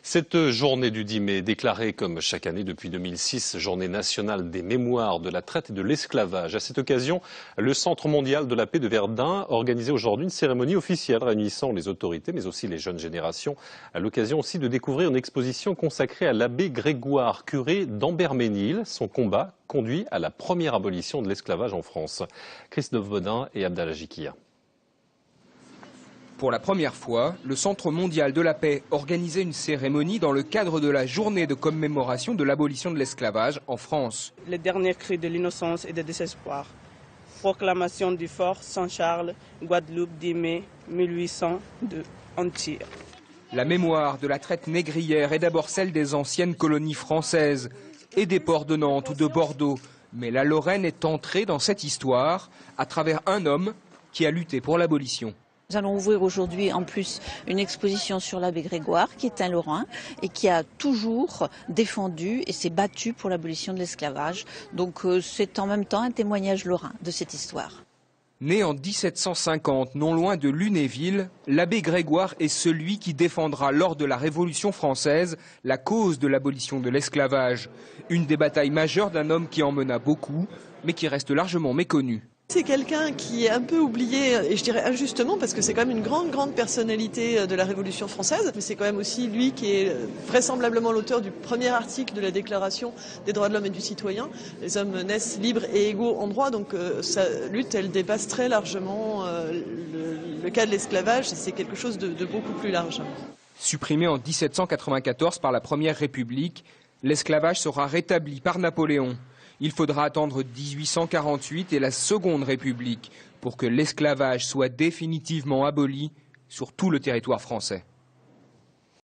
Cette journée du 10 mai, déclarée comme chaque année depuis 2006, journée nationale des mémoires de la traite et de l'esclavage. À cette occasion, le Centre mondial de la paix de Verdun organisait aujourd'hui une cérémonie officielle réunissant les autorités mais aussi les jeunes générations. À l'occasion aussi de découvrir une exposition consacrée à l'abbé Grégoire, curé d'Amberménil. Son combat conduit à la première abolition de l'esclavage en France. Christophe Baudin et Abdallah Jikia. Pour la première fois, le Centre mondial de la paix organisait une cérémonie dans le cadre de la journée de commémoration de l'abolition de l'esclavage en France. Le dernier cri de l'innocence et de désespoir. Proclamation du fort Saint-Charles, Guadeloupe, 10 mai 1802, Antibes. La mémoire de la traite négrière est d'abord celle des anciennes colonies françaises et des ports de Nantes ou de Bordeaux. Mais la Lorraine est entrée dans cette histoire à travers un homme qui a lutté pour l'abolition. Nous allons ouvrir aujourd'hui en plus une exposition sur l'abbé Grégoire, qui est un Lorrain et qui a toujours défendu et s'est battu pour l'abolition de l'esclavage. Donc c'est en même temps un témoignage lorrain de cette histoire. Né en 1750, non loin de Lunéville, l'abbé Grégoire est celui qui défendra lors de la Révolution française la cause de l'abolition de l'esclavage. Une des batailles majeures d'un homme qui en mena beaucoup, mais qui reste largement méconnu. C'est quelqu'un qui est un peu oublié, et je dirais injustement, parce que c'est quand même une grande personnalité de la Révolution française. Mais c'est quand même aussi lui qui est vraisemblablement l'auteur du premier article de la Déclaration des droits de l'homme et du citoyen. Les hommes naissent libres et égaux en droit, donc sa lutte, elle dépasse très largement le cas de l'esclavage. C'est quelque chose de beaucoup plus large. Supprimé en 1794 par la Première République, l'esclavage sera rétabli par Napoléon. Il faudra attendre 1848 et la Seconde République pour que l'esclavage soit définitivement aboli sur tout le territoire français.